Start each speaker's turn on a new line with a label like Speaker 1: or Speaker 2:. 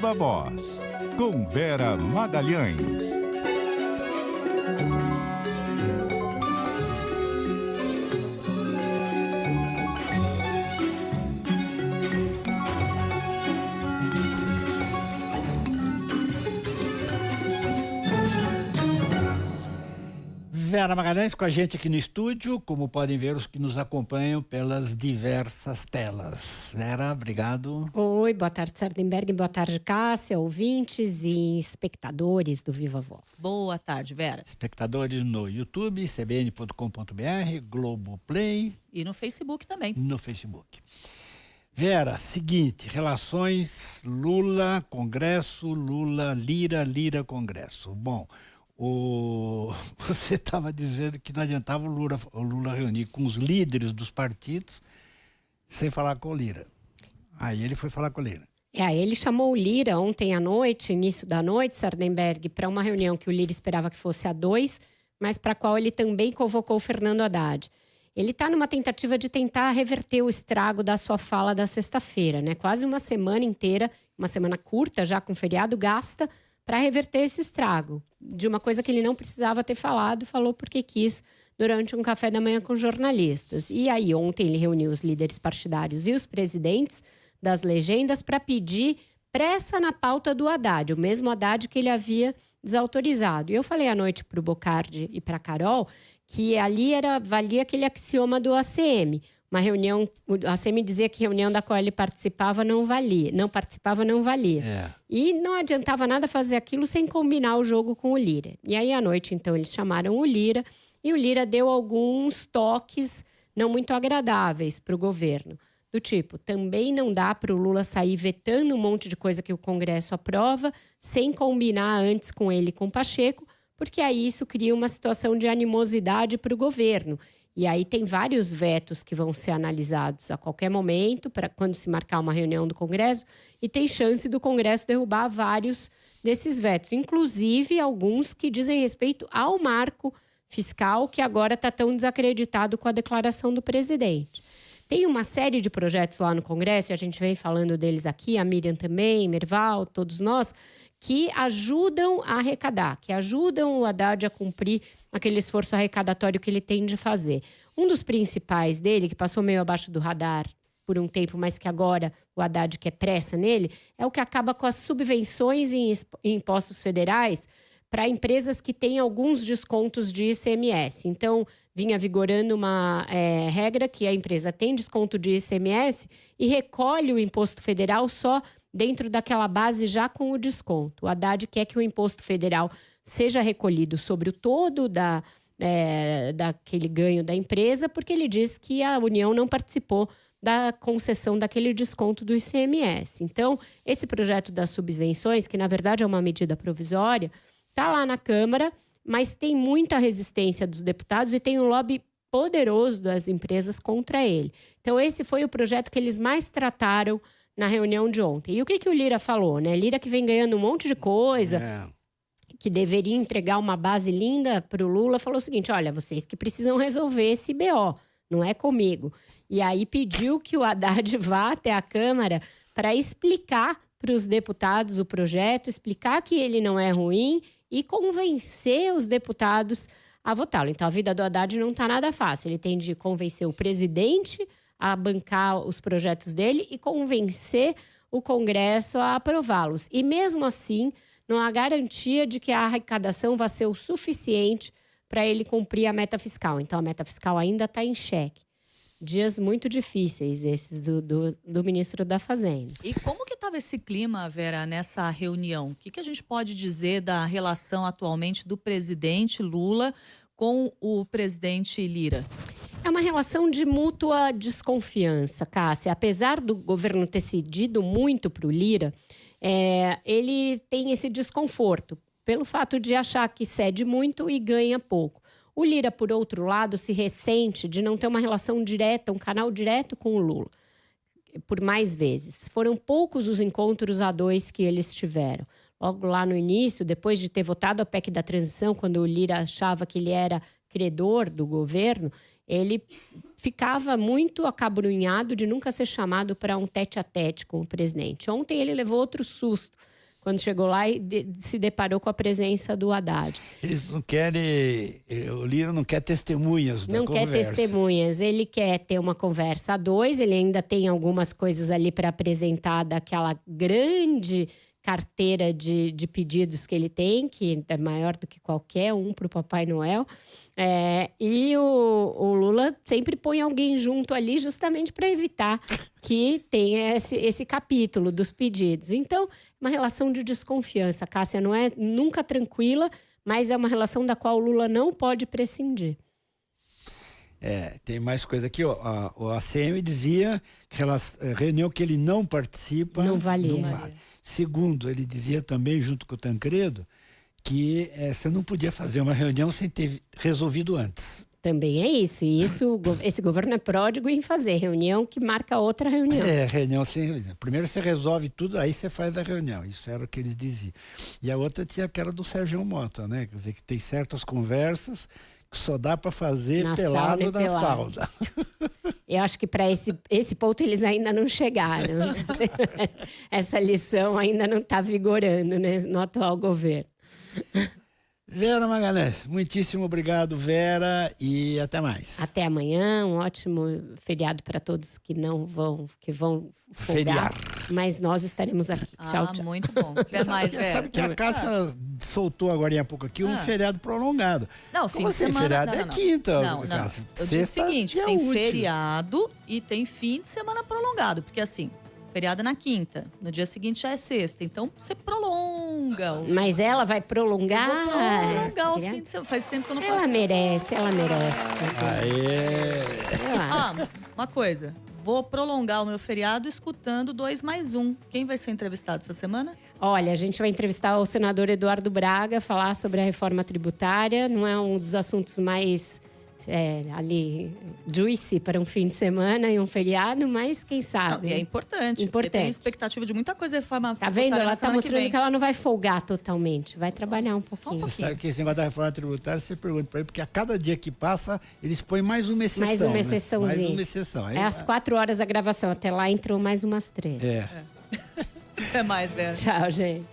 Speaker 1: Viva Voz, com Vera Magalhães.
Speaker 2: Vera Magalhães com a gente aqui no estúdio, como podem ver os que nos acompanham pelas diversas telas. Vera, obrigado.
Speaker 3: Oi, boa tarde, Sardenberg, boa tarde, Cássia, ouvintes e espectadores do Viva Voz.
Speaker 4: Boa tarde, Vera.
Speaker 2: Espectadores no YouTube, cbn.com.br, Globoplay.
Speaker 4: E no Facebook também.
Speaker 2: No Facebook. Vera, seguinte, relações Lula, Congresso, Lula, Lira, Lira, Congresso. Bom, você estava dizendo que não adiantava o Lula reunir com os líderes dos partidos sem falar com o Lira. Aí ele foi falar com o Lira.
Speaker 3: Ele chamou o Lira ontem à noite, início da noite, Sardenberg, para uma reunião que o Lira esperava que fosse a 2, mas para a qual ele também convocou o Fernando Haddad. Ele está numa tentativa de tentar reverter o estrago da sua fala da sexta-feira, né? Quase uma semana inteira, uma semana curta já com feriado, gasta para reverter esse estrago de uma coisa que ele não precisava ter falado, falou porque quis durante um café da manhã com jornalistas. E aí ontem ele reuniu os líderes partidários e os presidentes das legendas para pedir pressa na pauta do Haddad, o mesmo Haddad que ele havia desautorizado. E eu falei à noite para o Bocardi e para a Carol que ali valia aquele axioma do ACM. Uma reunião, a ACM dizia que reunião da qual ele participava não valia. E não adiantava nada fazer aquilo sem combinar o jogo com o Lira. E aí à noite, então, eles chamaram o Lira e o Lira deu alguns toques não muito agradáveis para o governo. Do tipo, também não dá para o Lula sair vetando um monte de coisa que o Congresso aprova sem combinar antes com ele e com o Pacheco, porque aí isso cria uma situação de animosidade para o governo. E aí tem vários vetos que vão ser analisados a qualquer momento, para quando se marcar uma reunião do Congresso, e tem chance do Congresso derrubar vários desses vetos, inclusive alguns que dizem respeito ao marco fiscal, que agora está tão desacreditado com a declaração do presidente. Tem uma série de projetos lá no Congresso, e a gente vem falando deles aqui, a Miriam também, Merval, todos nós, que ajudam a arrecadar, que ajudam o Haddad a cumprir aquele esforço arrecadatório que ele tem de fazer. Um dos principais dele, que passou meio abaixo do radar por um tempo, mas que agora o Haddad quer pressa nele, é o que acaba com as subvenções em impostos federais para empresas que têm alguns descontos de ICMS. Então, vinha vigorando uma regra que a empresa tem desconto de ICMS e recolhe o imposto federal só dentro daquela base já com o desconto. O Haddad quer que o imposto federal seja recolhido sobre o todo daquele ganho da empresa, porque ele diz que a União não participou da concessão daquele desconto do ICMS. Então, esse projeto das subvenções, que na verdade é uma medida provisória, está lá na Câmara, mas tem muita resistência dos deputados e tem um lobby poderoso das empresas contra ele. Então, esse foi o projeto que eles mais trataram na reunião de ontem. E o que o Lira falou, né? Lira que vem ganhando um monte de coisa, que deveria entregar uma base linda para o Lula, falou o seguinte, olha, vocês que precisam resolver esse BO, não é comigo. E aí pediu que o Haddad vá até a Câmara para explicar para os deputados o projeto, explicar que ele não é ruim e convencer os deputados a votá-lo. Então, a vida do Haddad não está nada fácil. Ele tem de convencer o presidente a bancar os projetos dele e convencer o Congresso a aprová-los. E mesmo assim, não há garantia de que a arrecadação vai ser o suficiente para ele cumprir a meta fiscal. Então, a meta fiscal ainda está em xeque. Dias muito difíceis esses do ministro da Fazenda.
Speaker 4: E como que estava esse clima, Vera, nessa reunião? O que a gente pode dizer da relação atualmente do presidente Lula com o presidente Lira?
Speaker 3: É uma relação de mútua desconfiança, Cássia. Apesar do governo ter cedido muito para o Lira, ele tem esse desconforto pelo fato de achar que cede muito e ganha pouco. O Lira, por outro lado, se ressente de não ter uma relação direta, um canal direto com o Lula, por mais vezes. Foram poucos os encontros a dois que eles tiveram. Logo lá no início, depois de ter votado a PEC da transição, quando o Lira achava que ele era credor do governo, ele ficava muito acabrunhado de nunca ser chamado para um tete-a-tete com o presidente. Ontem ele levou outro susto, quando chegou lá e se deparou com a presença do Haddad.
Speaker 2: Eles não querem. O Lira não quer testemunhas da conversa.
Speaker 3: Não quer testemunhas, ele quer ter uma conversa a dois, ele ainda tem algumas coisas ali para apresentar daquela grande carteira de pedidos que ele tem, que é maior do que qualquer um para o Papai Noel. E o Lula sempre põe alguém junto ali justamente para evitar que tenha esse capítulo dos pedidos. Então, uma relação de desconfiança. A Cássia não é nunca tranquila, mas é uma relação da qual o Lula não pode prescindir.
Speaker 2: Tem mais coisa aqui, ó. O ACM dizia que reunião que ele não participa
Speaker 3: não valia.
Speaker 2: Não vale. Segundo, ele dizia também, junto com o Tancredo, que você não podia fazer uma reunião sem ter resolvido antes.
Speaker 3: Também é isso. E esse governo é pródigo em fazer reunião que marca outra reunião.
Speaker 2: Reunião sem reunião. Primeiro você resolve tudo, aí você faz a reunião. Isso era o que eles diziam. E a outra tinha aquela do Sérgio Mota, né? Quer dizer, que tem certas conversas que só dá para fazer pelado na sauna.
Speaker 3: Eu acho que para esse ponto eles ainda não chegaram. Essa lição ainda não está vigorando, né, no atual governo.
Speaker 2: Vera Magalhães, muitíssimo obrigado, Vera, e até mais.
Speaker 3: Até amanhã, um ótimo feriado para todos que vão folgar, mas nós estaremos aqui. Tchau, tchau.
Speaker 4: Muito bom. Até mais, Vera.
Speaker 2: Sabe que a Cássia soltou agora há pouco aqui um feriado prolongado.
Speaker 4: Não, fim de semana.
Speaker 2: Feriado é quinta,
Speaker 4: Não.
Speaker 2: Cássia.
Speaker 4: Eu disse o seguinte, tem
Speaker 2: útil.
Speaker 4: feriado e tem fim de semana prolongado, porque assim, feriado é na quinta, no dia seguinte já é sexta, então você prolonga.
Speaker 3: Mas ela vai prolongar?
Speaker 4: Eu vou prolongar o fim de semana. Faz tempo que eu não faço.
Speaker 3: Ela merece.
Speaker 4: Uma coisa. Vou prolongar o meu feriado escutando 2+1. Quem vai ser entrevistado essa semana?
Speaker 3: Olha, a gente vai entrevistar o senador Eduardo Braga, falar sobre a reforma tributária. Não é um dos assuntos mais ali juicy para um fim de semana e um feriado, mas quem sabe.
Speaker 4: Não, é importante. Porque tem expectativa de muita coisa da reforma
Speaker 3: tributária. Tá vendo? Ela está mostrando que ela não vai folgar totalmente. Vai trabalhar um pouquinho.
Speaker 2: Você sabe que esse negócio da reforma tributária, você pergunta para ele, porque a cada dia que passa, eles põem mais uma exceção.
Speaker 3: Mais uma exceçãozinha.
Speaker 2: Mais uma exceção. Aí,
Speaker 3: às 4 horas a gravação. Até lá entrou mais umas 3.
Speaker 4: Até mais, Vera.
Speaker 3: Tchau, gente.